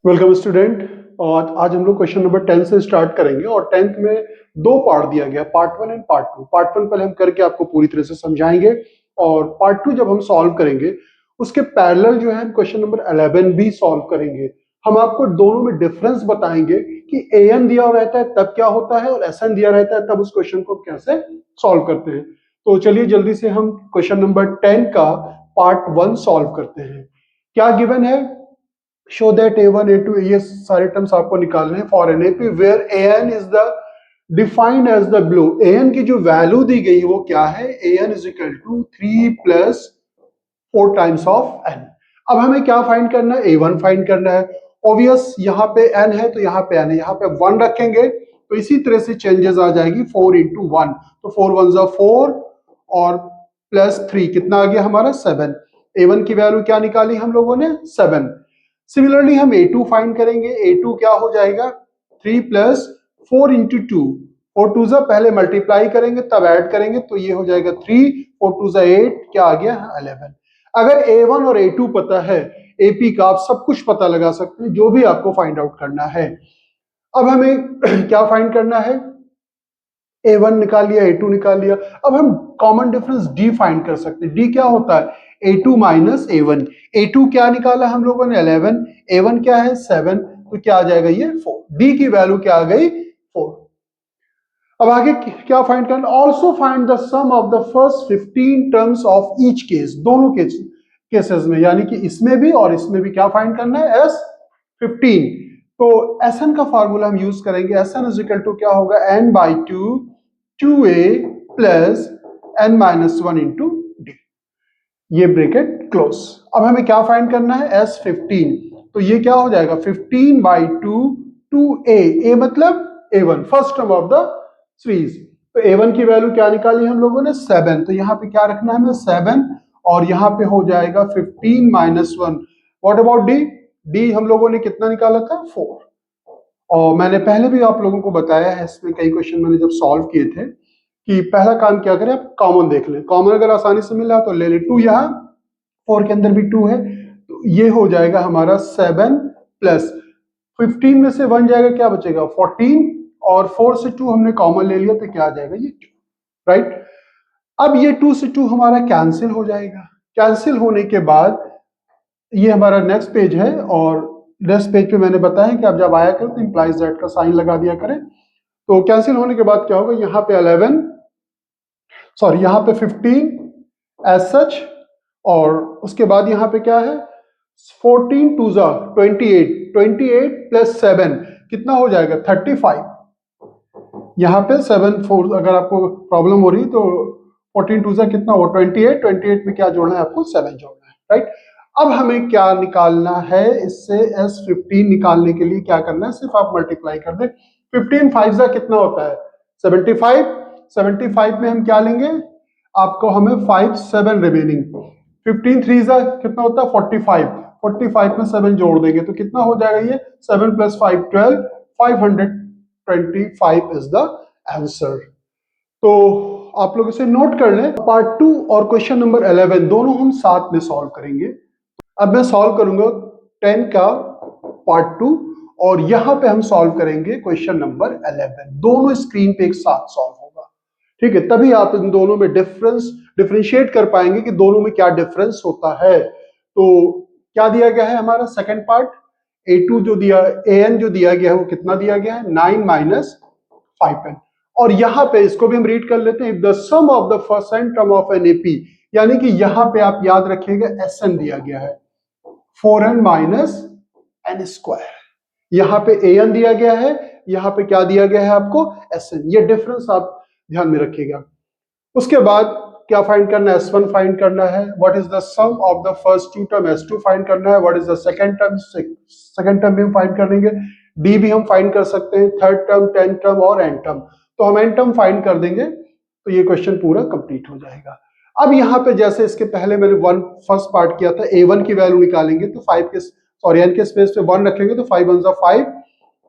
Welcome student. और आज हम लोग क्वेश्चन नंबर 10 से स्टार्ट करेंगे और 10th में दो पार्ट दिया गया, पार्ट 1 एंड पार्ट 2। पार्ट 1 पहले हम करके आपको पूरी तरह से समझाएंगे और पार्ट 2 जब हम सॉल्व करेंगे उसके पैरेलल जो है क्वेश्चन नंबर 11 भी सॉल्व करेंगे। हम आपको दोनों में डिफरेंस बताएंगे कि an दिया रहता है तब क्या होता है और sn दिया रहता है तब उस क्वेश्चन को कैसे सॉल्व करते हैं। तो चलिए जल्दी से हम क्वेश्चन नंबर 10 का पार्ट 1 सॉल्व करते हैं। क्या गिवन है? शो दैट a1 a2 ये सारे टर्म्स आपको निकालने हैं for an AP where an is the defined as the below. an की जो वैल्यू दी गई है वो क्या है? an is equal to 3 plus 4 times of n। अब हमें क्या फाइंड करना है? a1 फाइंड करना है। ऑब्वियस यहाँ पे n है तो यहाँ पे n है, यहाँ पे 1 रखेंगे तो इसी तरह से चेंजेस आ जाएगी 4 इंटू 1, तो 4 1 जा 4 और प्लस 3 कितना आ गया हमारा 7। a1 की वैल्यू क्या निकाली हम लोगों ने? 7। सिमिलरली हम a2 फाइंड करेंगे। a2 क्या हो जाएगा? 3 प्लस 4 इंटू 2, 4 2 जा पहले मल्टीप्लाई करेंगे तब ऐड करेंगे तो ये हो जाएगा 3, 4 2 जा 8, क्या आ गया 11। अगर a1 और a2 पता है, AP का आप सब कुछ पता लगा सकते हैं जो भी आपको फाइंड आउट करना है। अब हमें क्या फाइंड करना है? a1 निकाल लिया, a2 निकाल लिया। अब हम कॉमन डिफरेंस d फाइंड कर सकते हैं। d क्या होता है? a2 minus a1। a2 क्या निकाला हम लोगों ने? 11। a1 क्या है? 7, तो क्या आ जाएगा ये 4। d की वैल्यू क्या आ गई? 4। अब आगे क्या फाइंड करना? Also find the sum of the first 15 terms of each case. दोनों केसेस में, यानी कि इसमें भी और इसमें भी क्या फाइंड करना है? S15। तो Sn का फार्मूला हम यूज करेंगे। Sn इज इक्वल टू क्या होगा? n by 2 2a plus n minus 1 into D, ये ब्रैकेट क्लोज। अब हमें क्या फाइंड करना है? S15। तो ये क्या हो जाएगा? 15 बाई 2 2a, a मतलब a1 first term of the series. तो a1 की वैल्यू क्या निकाली हम लोगों ने? 7। तो यहाँ पे क्या रखना है हमें? 7 और यहाँ पे हो जाएगा 15 minus 1। What about D? D हम लोगों ने कितना निकाला था? 4। और मैंने पहले भी आप लोगों को बताया है, इसमें कई क्वेश्चन मैंने जब सॉल्व किए थे कि पहला काम क्या करें, आप कॉमन देख लें। कॉमन अगर आसानी से मिला तो ले ले। 2 यहाँ 4 के अंदर भी 2 है तो ये हो जाएगा हमारा 7 प्लस 15 में से 1 जाएगा, क्या बचेगा? 14 और 4 से 2 हमने कॉमन ले लिया तो क्या आ जाएगा? ये 2, राइट। अब ये 2 से 2 हमारा कैंसिल हो जाएगा। कैंसिल होने के बाद ये हमारा नेक्स्ट पेज है और नेक्स्ट पेज पे मैंने बताया कि आप जब आया करें तो इंप्लाइज दैट का साइन लगा दिया करें। तो कैंसिल होने के बाद क्या होगा? यहाँ पे 11, सॉरी यहाँ पे 15 एज सच, और उसके बाद यहाँ पे क्या है? 14 टू जा 28, 28 प्लस 7 कितना हो जाएगा? 35। यहाँ पे 7 4 अगर आपको प्रॉब्लम हो रही तो 14 टू जा कितना हो? 28, 28 में क्या जोड़ना है आपको? 7 जोड़ना है, राइट। अब हमें क्या निकालना है? इससे S15 निकालने के लिए क्या करना है? सिर्फ आप मल्टीप्लाई कर दें। 15 5 जा कितना होता है? 75। 75 में हम क्या लेंगे? आपको हमें 5 7 रिमेनिंग। 15 3 जा कितना होता है? 45। 45 में 7 जोड़ देंगे तो कितना हो जाएगा? ये 7 प्लस 5 12, 525 इज द आंसर। तो आप लोग इसे नोट कर लें। पार्ट 2 और क्वेश्चन नंबर 11 दोनों हम साथ में सॉल्व करेंगे। अब मैं सॉल्व करूंगा 10 का पार्ट 2 और यहां पे हम सॉल्व करेंगे क्वेश्चन नंबर 11। दोनों स्क्रीन पे एक साथ सॉल्व होगा, ठीक है। तभी आप इन दोनों में डिफरेंशिएट कर पाएंगे कि दोनों में क्या डिफरेंस होता है। तो क्या दिया गया है हमारा सेकंड पार्ट? a2 जो दिया, an जो दिया गया है वो कितना दिया गया है? 9 माइनस 5n। और यहां पे इसको भी हम रीड कर लेते हैं। The sum of the first term of an AP, यानी कि यहां पे आप याद रखिएगा Sn दिया गया है 4n माइनस n स्क्वायर। यहां पे an दिया गया है, यहां पे क्या दिया गया है आपको? Sn। ये डिफरेंस आप ध्यान में रखिएगा। उसके बाद क्या फाइंड करना है? S1 फाइंड करना है। What is the sum of the first two term? S2 find करना है। What is the second term? Second term भी हम फाइंड करेंगे। D भी हम फाइंड कर सकते हैं, थर्ड टर्म, 10 टर्म और n टर्म। तो हम n टर्म फाइंड कर देंगे तो ये क्वेश्चन पूरा कंप्लीट हो जाएगा। अब यहाँ पे जैसे इसके पहले मैंने फर्स्ट पार्ट किया था, a1 की वैल्यू निकालेंगे तो 5 के सॉरी n के स्पेस पे 1 रखेंगे तो 5 1 जा 5,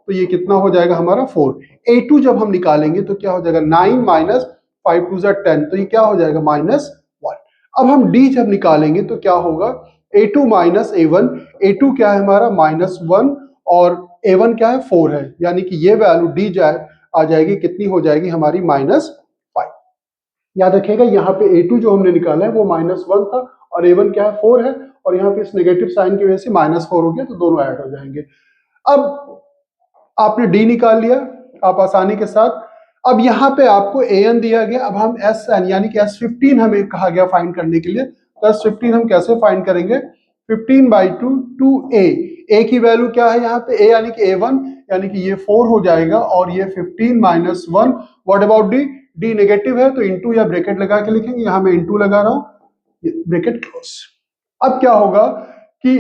तो ये कितना हो जाएगा हमारा 4। a2 जब हम निकालेंगे तो क्या हो जाएगा? 9 माइनस 5 2 जा 10, तो ये क्या हो जाएगा? -1। अब हम d जब निकालेंगे तो क्या होगा? a2 माइनस a1, a2 क्या है हमारा? -1 और a1 क्या है 4 है, यानी कि ये वैल्यू डी आ जाएगी, कितनी हो जाएगी हमारी -5। याद रखिएगा यहाँ पे a2 जो हमने निकाला है वो -1 था और a1 क्या है 4 है, और यहाँ पे इस नेगेटिव साइन की वजह से -4 हो गया, तो दोनों ऐड हो जाएंगे। अब आपने डी निकाल लिया आप आसानी के साथ। अब यहाँ पे आपको an दिया गया, अब हम sn यानी कि s15 हमें कहा गया फाइंड करने के लिए, तो s15 हम कैसे फाइंड करेंगे, 15/2 2a की वैल्यू क्या है यहाँ पे a यानी कि a1, यानी कि ये 4 हो जाएगा और ये 15 - 1। What about D, D negative है तो इंटू या ब्रैकेट लगा के लिखेंगे, यहाँ मैं इंटू लगा रहा हूं, ब्रैकेट क्लोज। अब क्या होगा कि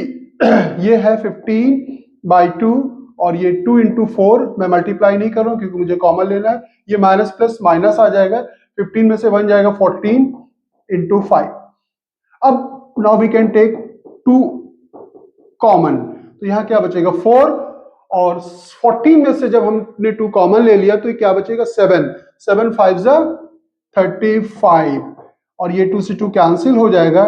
ये है 15/2 और ये 2 × 4, मैं मल्टीप्लाई नहीं कर रहा हूं क्योंकि मुझे कॉमन लेना है, ये माइनस प्लस माइनस आ जाएगा, 15 में से 1 जाएगा 14 × 5। अब now we can take 2 common, तो यहां क्या बचेगा 4, और 14 में से जब हमने 2 कॉमन ले लिया तो ये क्या बचेगा 7, 7 5 जा 35, और ये 2 से 2 कैंसिल हो जाएगा,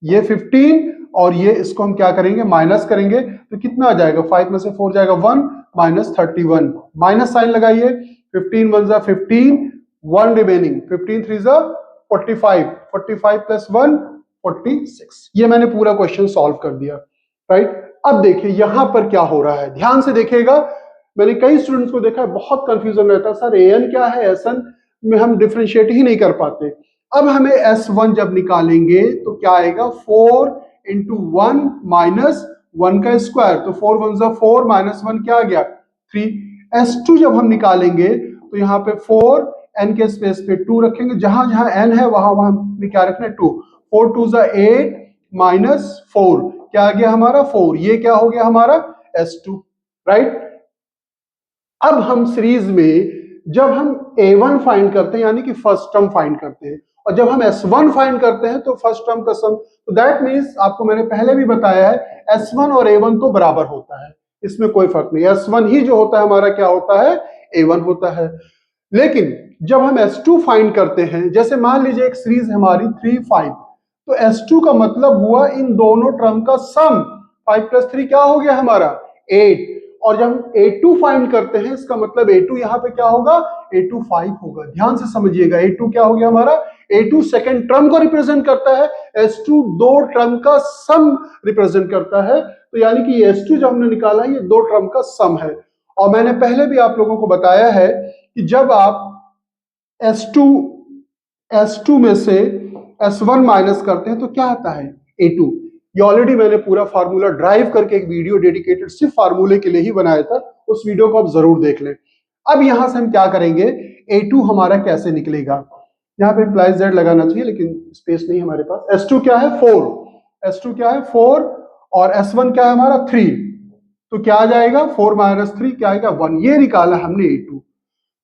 ये 15 और ये इसको हम क्या करेंगे माइनस करेंगे, तो कितना आ जाएगा 5 में से 4 जाएगा 1 -31, माइनस साइन लगाइए, 15 1 जा 15, 1 रिमेनिंग, 15 3 जा 45, 45 + 1 46। ये मैंने पूरा क्वेश्चन सॉल्व कर दिया, राइट। अब देखिए यहां पर क्या हो रहा है, ध्यान से देखिएगा। मैंने कई स्टूडेंट्स को देखा है बहुत कंफ्यूजन रहता है, सर an क्या है sn में हम डिफरेंशिएट ही नहीं कर पाते। अब हमें s1 जब निकालेंगे तो क्या आएगा 4 × 1 - 1 का स्क्वायर, तो 4 1 जा 4 -1 क्या आ गया 3। s2 जब हम निकालेंगे तो यहाँ पे 4 n के स्पेस पे 2 रखेंगे, जहां जहां n है वहां वहां क्या रखना है 2, 4 2 जा 8 -4 क्या आ गया हमारा 4, ये क्या हो गया हमारा s2, राइट। अब हम सीरीज में जब हम a1 फाइंड करते हैं यानी कि फर्स्ट टर्म फाइंड करते हैं, और जब हम s1 फाइंड करते हैं तो फर्स्ट टर्म का सम, तो दैट मींस आपको मैंने पहले भी बताया है s1 और a1 तो बराबर होता है, इसमें कोई फर्क नहीं, s1 ही जो होता है हमारा क्या होता है a1 होता है। लेकिन जब हम s2 फाइंड करते हैं, जैसे मान लीजिए एक सीरीज हमारी 3 5, तो s2 का मतलब हुआ इन दोनों टर्म का सम, 5 + 3 क्या हो गया हमारा 8, और जब हम a2 फाइंड करते हैं इसका मतलब a2 यहां पे क्या होगा a2 5 होगा। ध्यान से समझिएगा, a2 क्या हो गया हमारा, a2 सेकंड टर्म को रिप्रेजेंट करता है, s2 दो टर्म का सम रिप्रेजेंट करता है, तो यानी कि s2 जो हमने निकाला है ये दो टर्म का सम है। और मैंने पहले भी आप लोगों को बताया है कि जब आप s2 में से s1 माइनस करते हैं तो क्या आता है a2। ये ऑलरेडी मैंने पूरा फार्मूला ड्राइव करके एक वीडियो डेडिकेटेड सिर्फ फार्मूले के लिए ही बनाया था, उस वीडियो को आप जरूर देख लें। अब यहां से हम क्या करेंगे, a2 हमारा कैसे निकलेगा, यहाँ पे इम्प्लाइज z लगाना चाहिए लेकिन स्पेस नहीं हमारे पास। s2 क्या है 4, s2 क्या है 4, और s1 क्या है हमारा 3, तो क्या आ जाएगा 4 - 3 क्या आएगा 1, ये निकाला हमने a2।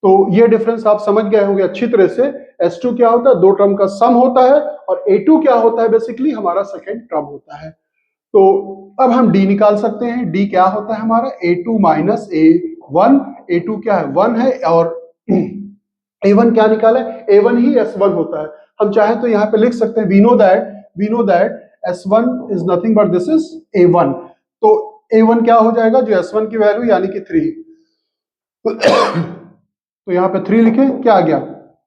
तो ये डिफरेंस आप समझ गए होंगे अच्छी तरह से, s2 क्या होता है दो टर्म का सम होता है, और a2 क्या होता है बेसिकली हमारा सेकेंड टर्म होता है। तो अब हम d निकाल सकते हैं, d क्या होता है हमारा a2 - a1, a2 क्या है 1 है, और a1 क्या निकाला है a1 ही s1 होता है। हम चाहे तो यहाँ पे लिख सकते हैं we know that s1 is nothing but this is a1, तो a1 क्या हो जाएगा जो s1 की वैल्यू यानी कि 3, तो यहाँ पे 3 लिखे, क्या आ गया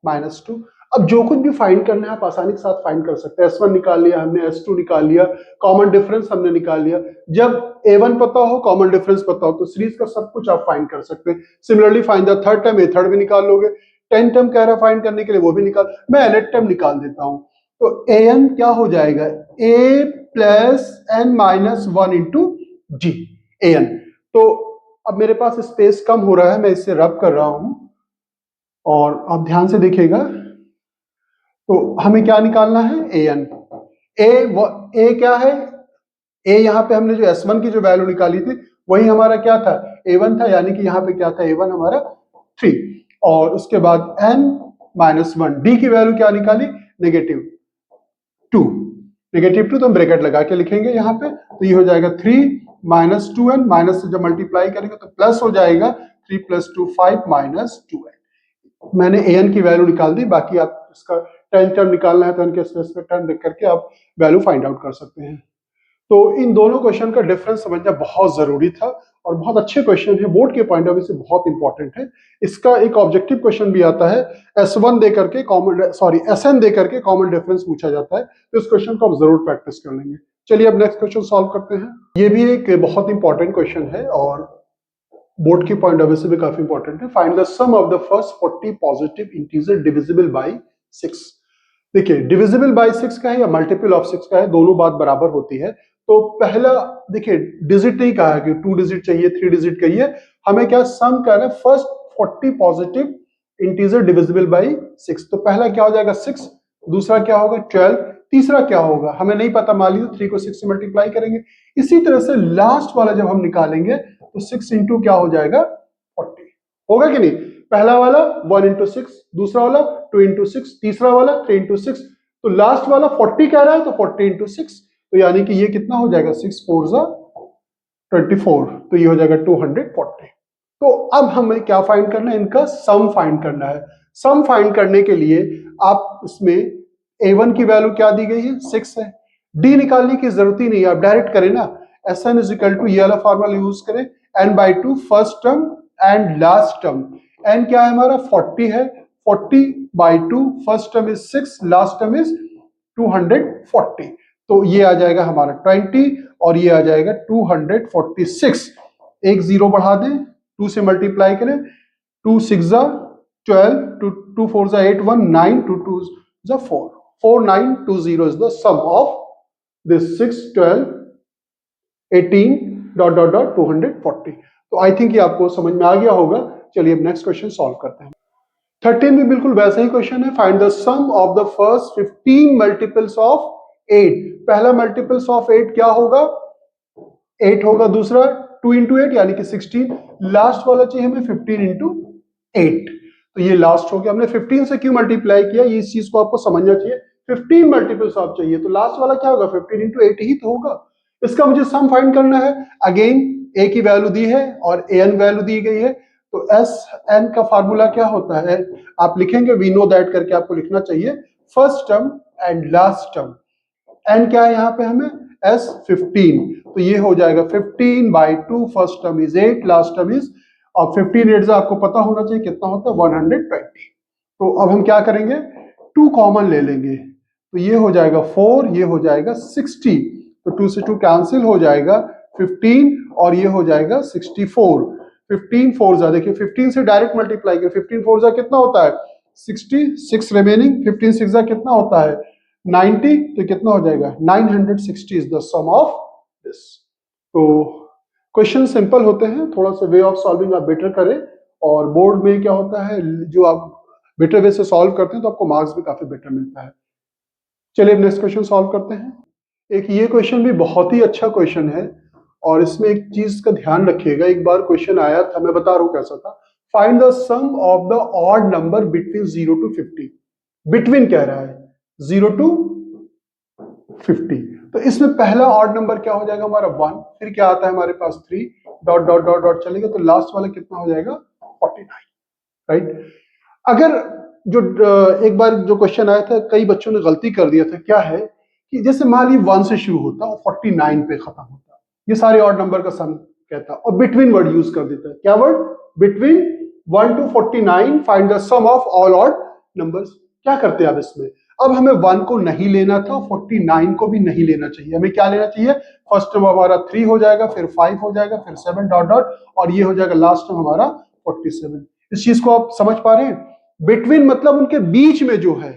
-2। अब जो कुछ भी फाइंड करना है आप आसानी के साथ फाइंड कर सकते हैं, s1 निकाल लिया हमने, s2 निकाल लिया, कॉमन डिफरेंस हमने निकाल लिया। जब a1 पता हो कॉमन डिफरेंस पता हो तो सीरीज का सब कुछ आप फाइंड कर सकते हैं। Similarly find the third term, third भी निकाल लोगे, 10 टर्म कह रहा फाइंड करने के लिए वो भी निकाल, मैं nth टर्म निकाल देता हूं, तो an क्या हो जाएगा a + n - 1 × g an। तो अब मेरे पास स्पेस कम हो रहा है, मैं इससे रब कर रहा हूं और आप ध्यान से देखिएगा, तो हमें क्या निकालना है an, a क्या है a, यहां पे हमने जो s1 की जो वैल्यू निकाली थी वही हमारा क्या था a1 था, यानी कि यहां पे क्या था a1 हमारा 3, और उसके बाद n - 1, d की वैल्यू क्या निकाली -2, -2 तो हम ब्रैकेट लगा के लिखेंगे यहाँ पे, तो ये हो जाएगा 3 - 2n, माइनस से जब मल्टीप्लाई करेंगे तो प्लस हो जाएगा 3 + 2 5 - 2n। मैंने an की वैल्यू निकाल दी, बाकी आप इसका 10 टर्म निकालना है तो n के स्पेस पे टर्म लिख करके आप वैल्यू फाइंड आउट कर सकते हैं। तो इन दोनों क्वेश्चन का डिफरेंस समझना बहुत जरूरी था और बहुत अच्छे क्वेश्चन है, बोर्ड के पॉइंट ऑफ व्यू से बहुत इंपॉर्टेंट है। इसका एक ऑब्जेक्टिव क्वेश्चन भी आता है, S1 दे करके कॉमन SN दे करके कॉमन डिफरेंस पूछा जाता है, तो इस क्वेश्चन को आप जरूर प्रैक्टिस कर लेंगे। चलिए अब नेक्स्ट क्वेश्चन सॉल्व करते हैं। ये भी एक बहुत इंपॉर्टेंट क्वेश्चन है और बोर्ड के पॉइंट ऑफ व्यू से भी काफी इंपॉर्टेंट है। Find the sum of the first 40 positive integer divisible by 6। देखिए डिविजिबल बाय 6 का है या मल्टीपल ऑफ 6 का है, दोनों बात बराबर होती है। तो पहला देखिए डिजिट नहीं कहा कि 2 डिजिट चाहिए 3 डिजिट चाहिए, हमें क्या सम करना है, first 40 positive integer divisible by 6। तो पहला क्या हो जाएगा 6, दूसरा क्या होगा 12, तीसरा क्या होगा हमें नहीं पता, मान लीजिए 3 को 6 से मल्टीप्लाई करेंगे। इसी तरह से लास्ट वाला जब हम निकालेंगे तो 6 इंटू क्या हो जाएगा 40, होगा कि नहीं। पहला वाला 1 इंटू 6, दूसरा वाला 2 इंटू 6, तीसरा वाला 3 इंटू 6, तो लास्ट वाला 40 कह रहा है तो 40 इंटू 6, तो यानी कि ये कितना हो जाएगा 6 4 जा 24, तो ये हो जाएगा 240। तो अब हमें क्या फाइंड करना है, इनका सम फाइंड करना है। सम फाइंड करने के लिए आप इसमें A1 की वैल्यू क्या दी गई है 6 है, D निकालने की जरूरत ही नहीं है, आप डायरेक्ट करें ना, SN इज इक्वल टू ये वाला फॉर्मूला यूज करें, n/2 first term and last term. n क्या है हमारा 40 है, 40/2 first term is 6, last term is 240, तो ये आ जाएगा हमारा 20 और ये आ जाएगा 246। एक जीरो बढ़ा दें, 2 से मल्टीप्लाई करें, 2 6 जा 12, 2 4 जा 8 1 9, 2 2 जा 4, 4920 is the sum of this 6 12 18 dot dot dot 240। तो आई थिंक ये आपको समझ में आ गया होगा। चलिए अब नेक्स्ट क्वेश्चन सॉल्व करते हैं। 13 भी बिल्कुल वैसा ही क्वेश्चन है, find the sum of the first 15 multiples of 8। पहला मल्टीपल्स ऑफ 8 क्या होगा 8 होगा, दूसरा 2 इंटू 8 यानी कि 16, लास्ट वाला चाहिए हमें 15 इंटू 8, तो ये लास्ट हो गया। हमने 15 से क्यों मल्टीप्लाई किया, ये इस चीज को आपको समझना चाहिए। 15 मल्टीपल्स ऑफ चाहिए तो लास्ट वाला क्या होगा 15 इंटू 8 ही तो होगा। इसका मुझे सम फाइंड करना है। अगेन a की वैल्यू दी है और an वैल्यू दी गई है, तो SN का फार्मूला क्या होता है, आप लिखेंगे वी नो दैट करके आपको लिखना चाहिए, first term and last term. n क्या है यहाँ पे हमें S15, तो ये हो जाएगा 15/2 first term is 8, last term is, और 15 8 आपको पता होना चाहिए कितना होता है 120। तो अब हम क्या करेंगे 2 कॉमन ले लेंगे, तो ये हो जाएगा 4, ये हो जाएगा 60, तो 2 से 2 कैंसिल हो जाएगा 15 और ये हो जाएगा 64। 15 4 जा, देखिए 15 से डायरेक्ट मल्टीप्लाई करें, 15 4 जा कितना होता है 60, 6 रिमेनिंग, 15 6 जा कितना होता है 90, तो कितना हो जाएगा 960 is the sum of this. तो क्वेश्चन सिंपल होते हैं, थोड़ा सा वे ऑफ सॉल्विंग आप बेटर करें, और बोर्ड में क्या होता है जो आप बेटर वे से सॉल्व करते हैं तो आपको मार्क्स भी काफी बेटर मिलता है। चलिए नेक्स्ट क्वेश्चन सॉल्व करते हैं। एक ये क्वेश्चन भी बहुत ही अच्छा क्वेश्चन है और इसमें एक चीज का ध्यान रखिएगा, एक बार क्वेश्चन आया था, मैं बता रहा हूं कैसा था। Find the sum of the odd number between 0 to 50। Between कह रहा है 0 to 50, तो इसमें पहला ऑड नंबर क्या हो जाएगा हमारा 1, फिर क्या आता है हमारे पास 3 डॉट डॉट डॉट डॉट चलेगा, तो लास्ट वाला कितना हो जाएगा 49, राइट। अगर जो एक बार जो क्वेश्चन आया था कई बच्चों ने गलती कर दिया था, क्या है कि जैसे मान ली 1 से शुरू होता और 49 पे खत्म होता, ये सारे ऑड नंबर का सम कहता, और बिटवीन वर्ड यूज कर देता है, क्या word between 1 to 49 find the sum of all odd numbers. क्या करते हैं अब इसमें, अब हमें 1 को नहीं लेना था, 49 को भी नहीं लेना चाहिए, हमें क्या लेना चाहिए, फर्स्ट टर्म हमारा 3 हो जाएगा, फिर 5 हो जाएगा, फिर 7 डॉट डॉट, और ये हो जाएगा लास्ट टर्म हमारा 47। इस चीज को आप समझ पा रहे हैं, बिटवीन मतलब उनके बीच में जो है,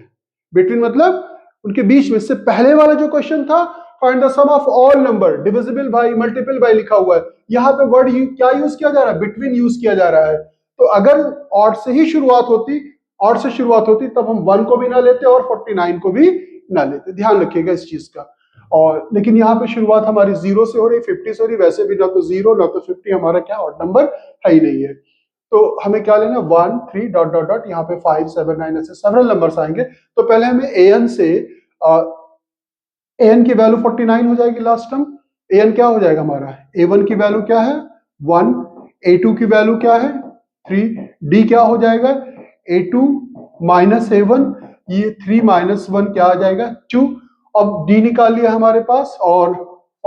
बिटवीन मतलब उनके बीच में। से पहले वाला जो क्वेश्चन था find the sum of all number divisible by multiple by लिखा हुआ है, यहाँ पे वर्ड क्या यूज किया जा रहा है, बिटवीन यूज किया जा रहा है। तो अगर ऑड से ही शुरुआत होती, ऑड से शुरुआत होती, तब हम 1 को भी ना लेते और 49 को भी ना लेते, ध्यान रखिएगा इस चीज का। और लेकिन यहाँ पे शुरुआत हमारी 0 से हो रही, 50 से हो रही, वैसे भी ना तो 0 ना तो 50 हमारा क्या ऑड नंबर है ही नहीं है। तो हमें क्या लेना 1 3 डॉट डॉट डॉट, यहाँ पे 5 7 9 ऐसे सेवरल नंबर्स आएंगे। तो पहले हमें an से an की वैल्यू 49 हो जाएगी लास्ट टर्म, an क्या हो जाएगा हमारा, a1 की वैल्यू क्या है 1, a2 की वैल्यू क्या है 3, d क्या हो जाएगा a2 माइनस a1, ये 3 - 1 क्या आ जाएगा 2। अब d निकाल लिया हमारे पास और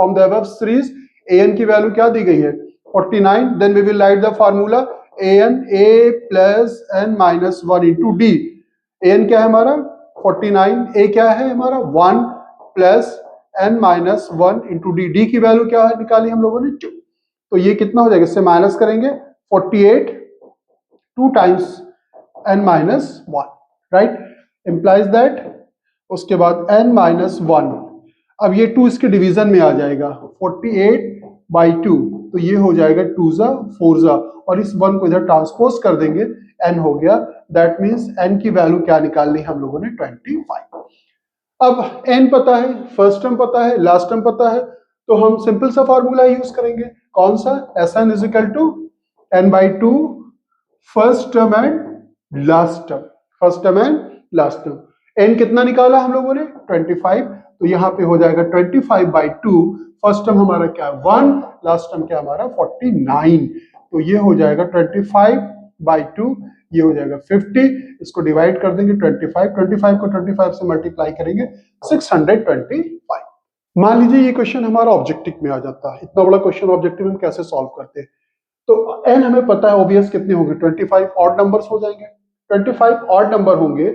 from the above series an की वैल्यू क्या दी गई है 49, then we will write the formula an a plus n minus 1 into d. an क्या है हमारा 49, a क्या है हमारा 1 plus n minus 1 into D. D की वैल्यू क्या है निकाली हम लोगों ने 2, तो ये कितना हो जाएगा, इससे माइनस करेंगे 48 2 times n minus 1, right, implies that. उसके बाद n माइनस 1, अब ये 2 इसके डिवीजन में आ जाएगा 48/2, तो ये हो जाएगा 2 जा 4 जा, और इस 1 को इधर ट्रांसपोज कर देंगे, n हो गया। दैट मींस n की वैल्यू क्या निकालनी हम लोगों ने 25। अब n पता है, फर्स्ट टर्म पता है, लास्ट टर्म पता है, तो हम सिंपल सा फॉर्मूला यूज करेंगे, कौन सा, Sn is equal to n/2 first term and last term, first term and last term. n कितना निकाला हम लोगों ने 25, तो यहां पे हो जाएगा 25/2, फर्स्ट टर्म हमारा क्या है 1, लास्ट टर्म क्या हमारा 49, तो ये हो जाएगा 25/2, ये हो जाएगा 50, इसको डिवाइड कर देंगे 25 को 25 से मल्टीप्लाई करेंगे 625। मान लीजिए ये क्वेश्चन हमारा ऑब्जेक्टिव में आ जाता है, इतना बड़ा क्वेश्चन ऑब्जेक्टिव में हम कैसे सॉल्व करते हैं, तो n हमें पता है ऑब्वियस कितने होंगे 25 ऑड नंबर्स हो जाएंगे, 25 ऑड नंबर होंगे,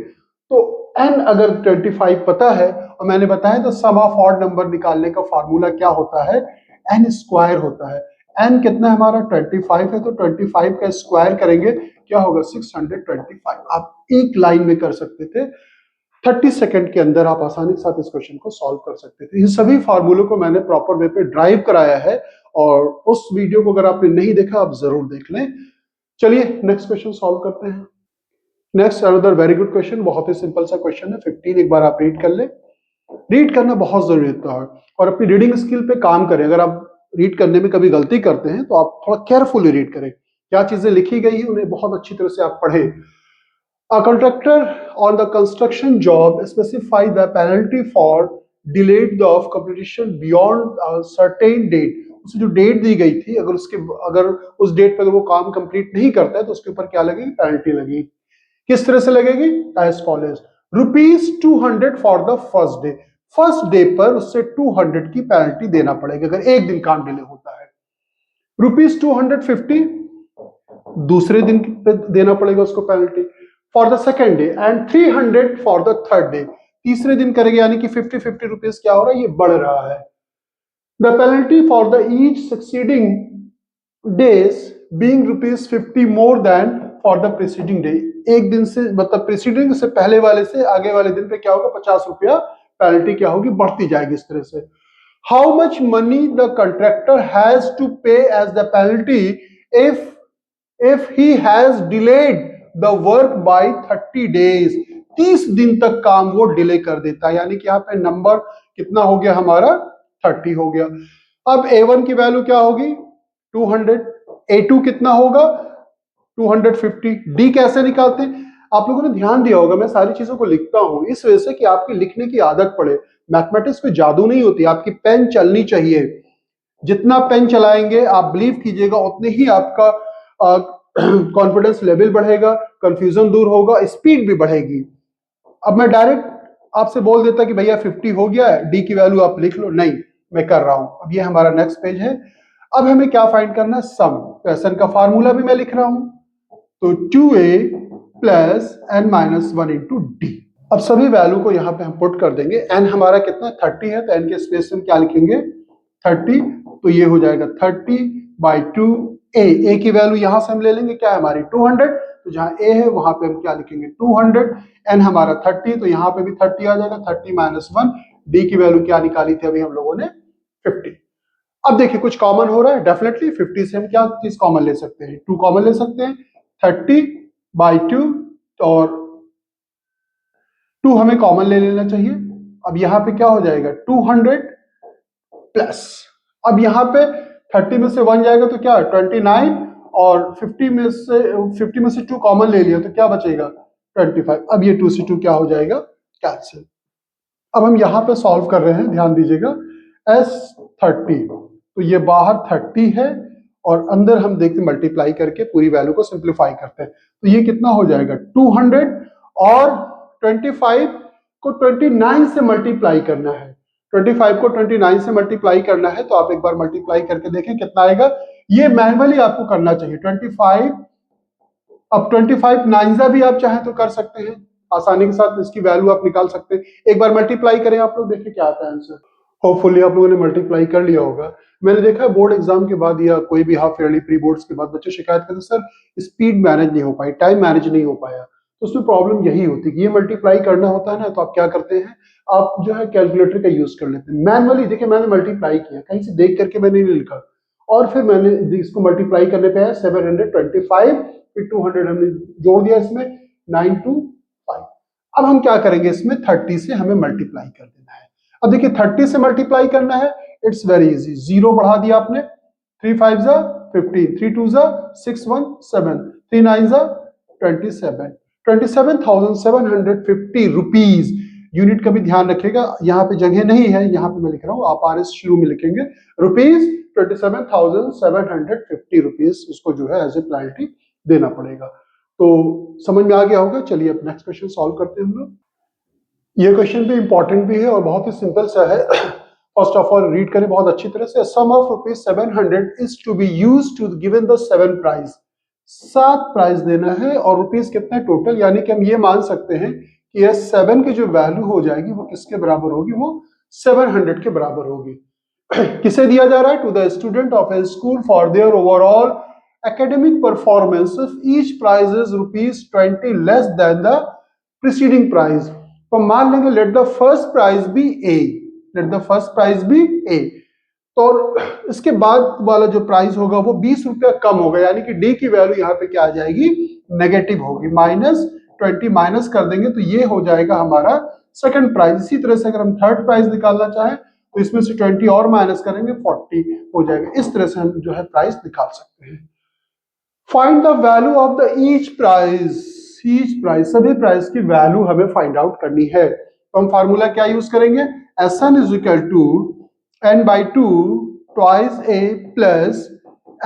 तो n अगर 25 पता है, और मैंने बताया तो सम ऑफ ऑड नंबर निकालने का फार्मूला क्या होता है, n स्क्वायर होता है। n कितना है हमारा 25 है, तो 25 का स्क्वायर करेंगे क्या होगा 625। आप एक लाइन में कर सकते थे, 30 सेकंड के अंदर आप आसानी के साथ इस क्वेश्चन को सॉल्व कर सकते थे। इन सभी फार्मूलों को मैंने प्रॉपर वे पे ड्राइव कराया है, और उस वीडियो को अगर आपने नहीं देखा आप जरूर देख लें। चलिए नेक्स्ट क्वेश्चन सॉल्व करते हैं। Next another very good question, बहुत ही सिंपल सा क्वेश्चन है, 15 एक बार आप रीड कर ले। रीड करना बहुत जरूरी होता है, और अपनी रीडिंग स्किल पे काम करें। अगर आप रीड करने में कभी गलती करते हैं तो आप थोड़ा केयरफुली रीड करें, क्या चीजें लिखी गई है उन्हें बहुत अच्छी तरह से आप पढ़ें। A contractor on the construction job specify the penalty for delayed of completion beyond a certain date। उसे जो डेट दी गई थी, अगर उस डेट पर अगर वो काम कंप्लीट नहीं करता है तो उसके ऊपर क्या लगेगी, पेनल्टी लगेगी। किस तरह से लगेगी, as follows, ₹200 for the first day. First day पर उससे 200 की पेनल्टी देना पड़ेगा अगर एक दिन काम डिले होता है। ₹250 दूसरे दिन पे देना पड़ेगा उसको penalty for the second day, and 300 for the third day. तीसरे दिन करेंगे, यानी कि 50 रुपीज क्या हो रहा है, ये बढ़ रहा है। The penalty for the each succeeding days being ₹50 more than for the preceding day. एक दिन से मतलब प्रीसीडिंग से पहले वाले से आगे वाले दिन पे क्या होगा, 50 रुपया पेनल्टी क्या होगी, बढ़ती जाएगी इस तरह से। How much money the contractor has to pay as the penalty if he has delayed the work by 30 days. 30 दिन तक काम वो डिले कर देता है, यानी कि यहाँ पे नंबर कितना हो गया हमारा 30 हो गया। अब A1 की वैल्यू क्या होगी 200, A2 कितना होगा 250। डी कैसे निकालते हैं, आप लोगों ने ध्यान दिया होगा मैं सारी चीजों को लिखता हूं इस वजह से कि आपकी लिखने की आदत पड़े। मैथमेटिक्स में जादू नहीं होती, आपकी पेन चलनी चाहिए। जितना पेन चलाएंगे आप बिलीव कीजिएगा उतने ही आपका कॉन्फिडेंस लेवल बढ़ेगा, कंफ्यूजन दूर होगा, स्पीड भी बढ़ेगी। अब मैं डायरेक्ट आपसे बोल देता कि भैया 50 हो गया है, डी की वैल्यू आप लिख लो, नहीं मैं कर रहा हूं। अब ये हमारा नेक्स्ट पेज है। अब हमें क्या फाइंड करना है, सम। तो एसएन का फार्मूला भी मैं लिख रहा हूं, तो 2a plus n minus 1 into d. अब सभी वैल्यू को यहां पे हम पुट कर देंगे। n हमारा कितना 30 है, तो n के स्पेस में क्या लिखेंगे 30, तो ये हो जाएगा 30/2 a की वैल्यू यहां से हम ले लेंगे, क्या है हमारी 200, तो जहां a है वहां पे हम क्या लिखेंगे 200। n हमारा 30, तो यहां पे भी 30 आ जाएगा, 30 माइनस 1। d की वैल्यू क्या निकाली थी अभी हम लोगों ने 50। अब देखिए कुछ कॉमन हो रहा है, डेफिनेटली 50 से हम क्या चीज कॉमन ले सकते हैं, 2 कॉमन ले सकते हैं, 30/2 और 2 हमें कॉमन ले लेना चाहिए। अब यहां पे क्या हो जाएगा 200 प्लस, अब यहां पे 30 में से 1 जाएगा तो क्या 29, और 50 में से 2 कॉमन ले लिया तो क्या बचेगा 25। अब ये 2 से 2 क्या हो जाएगा कैंसिल। अब हम यहां पे सॉल्व कर रहे हैं, ध्यान दीजिएगा, S30, तो ये बाहर 30 है और अंदर हम देखते मल्टीप्लाई करके पूरी वैल्यू को सिंप्लीफाई करते हैं, तो ये कितना हो जाएगा 200, और 25 को 29 से मल्टीप्लाई करना है। 25 को 29 से मल्टीप्लाई करना है तो आप एक बार मल्टीप्लाई करके देखें कितना आएगा। ये मैनुअली आपको करना चाहिए। 25, अब 25 नाइन्जा भी आप चाहें तो कर सकते हैं, आसानी के साथ इसकी वैल्यू आप निकाल सकते हैं। एक बार मल्टीप्लाई करें आप लोग, देखिए क्या आता है आंसर। होपफुली आप लोगों ने मल्टीप्लाई कर लिया होगा। मैंने देखा बोर्ड एग्जाम के बाद या कोई भी हाफ ईयरली प्री बोर्ड्स के बाद बच्चे शिकायत करते सर स्पीड मैनेज नहीं हो पाई, टाइम मैनेज नहीं हो पाया। तो उसमें प्रॉब्लम यही होती है कि ये मल्टीप्लाई करना होता है ना, तो आप क्या करते हैं, आप जो है कैलकुलेटर का यूज कर लेते हैं मैनुअली। देखिए मैंने मल्टीप्लाई किया, कहीं से देख करके मैंने नहीं लिखा, और फिर मैंने इसको मल्टीप्लाई करने पे आया 725, फिर 200 हमने जोड़ दिया इसमें 925। अब हम क्या करेंगे, इसमें 30 से हमें मल्टीप्लाई कर देना है। अब देखिए 30 से मल्टीप्लाई करना है, इट्स वेरी इजी। 0 बढ़ा दिया आपने, 3 5 जा 15, 3 2 जा 6 1 7, 3 9 जा 27, 27,750 रुपीज। यूनिट का भी ध्यान रखिएगा, यहाँ पे जगह नहीं है, यहाँ पे मैं लिख रहा हूँ, आप आर शुरू में लिखेंगे रुपीज 27,750 रुपीज उसको जो है एज ए पेनल्टी देना पड़ेगा। तो समझ में आ गया होगा। चलिए अब नेक्स्ट क्वेश्चन सॉल्व करते हैं हम लोग। ये क्वेश्चन भी इंपॉर्टेंट भी है और बहुत ही सिंपल सा है। फर्स्ट ऑफ ऑल रीड करें बहुत अच्छी तरह से। Sum of rupees 700 is to be used to given the 7 prize. 7 prize देना है और रुपीज कितने टोटल, यानी कि हम ये मान सकते हैं कि यह 7 की जो वैल्यू हो जाएगी वो किसके बराबर होगी, वो 700 के बराबर होगी। किसे दिया जा रहा है, to the student of a school for their overall academic performance if each prize is ₹20 less than the preceding prize। तो मान लेंगे let the first prize be A, let the first prize be A। तो इसके बाद वाला जो price होगा वो 20 रुपया कम होगा, यानी कि डी की वैल्यू यहाँ पे क्या आ जाएगी, नेगेटिव होगी। -20 माइनस कर देंगे तो ये हो जाएगा हमारा सेकंड प्राइज। इसी तरह से अगर हम थर्ड प्राइज निकालना चाहें तो इसमें से 20 और माइनस करेंगे 40 हो जाएगा। इस तरह से हम जो है प्राइस निकाल सकते हैं। Find the value of the each prize, सभी प्राइस की वैल्यू हमें फाइंड आउट करनी है। तो हम फार्मूला क्या यूज करेंगे, Sn is equal to n/2 twice A plus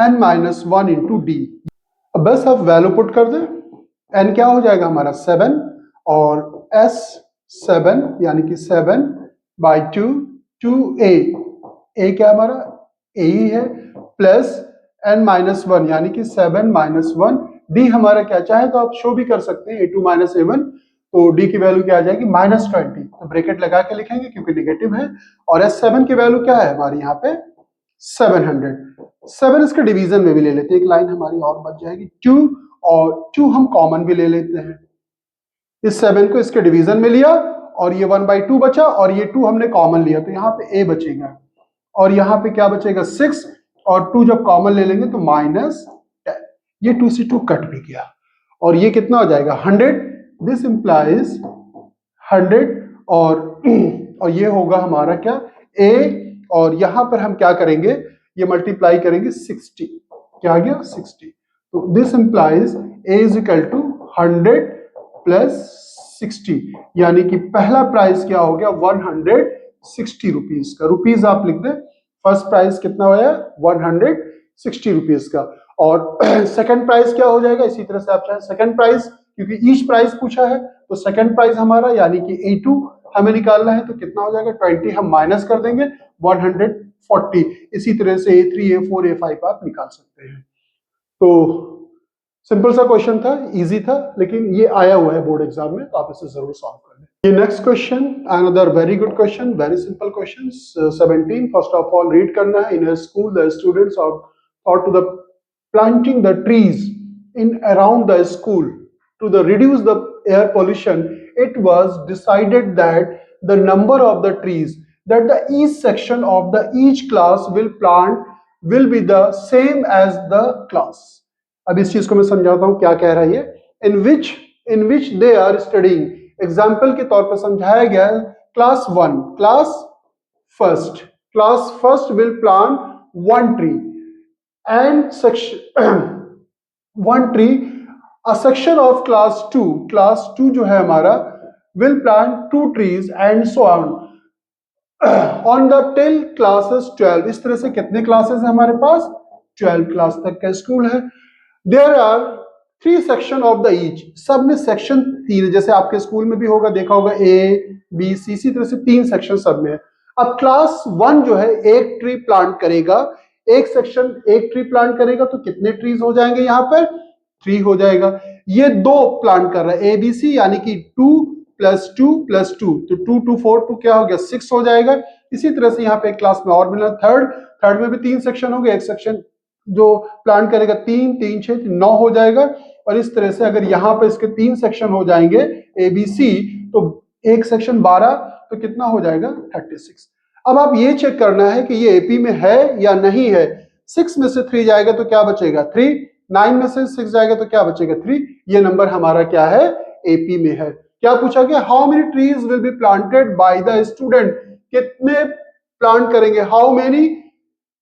n-1 into d. अब बस आप वैल्यू पुट कर दें, n क्या हो जाएगा हमारा 7 और S 7 यानी कि 7/2 2A, A क्या हमारा A ही है, प्लस n-1 यानी कि 7-1, डी हमारा क्या, चाहे तो आप शो भी कर सकते हैं A2 - A1, तो डी की वैल्यू क्या आ जाएगी -20। तो ब्रैकेट लगा के लिखेंगे क्योंकि नेगेटिव है। और S7 की वैल्यू क्या है हमारी यहाँ पे 700। 7 इसके डिवीजन में भी ले लेते हैं, एक लाइन हमारी और बच जाएगी 2, और 2 हम कॉमन भी ले लेते हैं। इस 7 को इसके डिवीजन में लिया और ये 1/2 बचा और ये 2 हमने कॉमन लिया, तो यहाँ पे A बचेगा और यहाँ पे क्या बचेगा 6, और 2 जब कॉमन ले लेंगे तो -10। ये 2 से 2 कट भी गया और ये कितना हो जाएगा 100। दिस इंप्लाइज 100 और ये होगा हमारा क्या A, और यहां पर हम क्या करेंगे, ये मल्टीप्लाई करेंगे 60, क्या आ गया 60। तो this implies A is equal to 100 plus 60, यानी कि पहला प्राइस क्या हो गया 160 रुपीज का। रुपीज आप लिख दें, फर्स्ट प्राइस कितना होया 160 रुपीज का, और सेकंड प्राइस क्या हो जाएगा, इसी तरह से आप चाहे सेकंड प्राइस, क्योंकि ईच प्राइस पूछा है तो सेकंड प्राइस हमारा यानी कि A2 हमें निकालना है, तो कितना हो जाएगा 20 हम माइनस कर देंगे 140। इसी तरह से A3 A4 A5 आप निकाल सकते हैं। तो सिंपल सा क्वेश्चन था, इजी था, लेकिन ये आया हुआ है बोर्ड एग्जाम में, तो आप इसे जरूर सॉल्व कर लें। ये next question, another very good question, very simple question. 17 first of all read करना है। In a school the students और to the planting the trees in around the school to reduce the air pollution, it was decided that the number of the trees that the each section of the each class will plant will be the same as the class। अब इस चीज को मैं समझाता हूं क्या कह रहा है ये। in which they are studying, example के तौर पर समझाया गया है class 1, class first will plant 1 tree and section 1 tree, a section of class 2 जो है हमारा will plant 2 trees and so on the till classes 12। इस तरह से कितने क्लासेस है हमारे पास 12 क्लास तक का स्कूल है। there are 3 section of the each, सब में सेक्शन 3, जैसे आपके स्कूल में भी होगा, देखा होगा A B C, इसी तरह से 3 सेक्शन सब में है। अब क्लास 1 जो है एक ट्री प्लांट करेगा, एक सेक्शन एक ट्री प्लांट करेगा तो कितने ट्रीज हो जाएंगे, यहां पर 3 हो जाएगा। ये 2 प्लांट कर रहा है एबीसी, यानी कि 2 + 2 + 2, तो 2 2 4 2 क्या हो गया 6 हो जाएगा। इसी तरह से यहाँ पे क्लास में और मिला थर्ड में भी 3 सेक्शन हो गए, एक सेक्शन जो प्लान करेगा 3 3 6 9 हो जाएगा। और इस तरह से अगर यहाँ पे इसके 3 सेक्शन हो जाएंगे एबीसी, तो एक सेक्शन 12, तो कितना हो जाएगा 36। अब आप ये चेक करना है कि ये एपी में है या नहीं है। 6 में से 3 जाएगा तो क्या बचेगा 3, 9 में से 6 जाएगा तो क्या बचेगा 3। ये नंबर हमारा क्या है एपी में है। क्या पूछा गया, how many trees will be planted by the student, कितने प्लांट करेंगे, हाउ मेनी,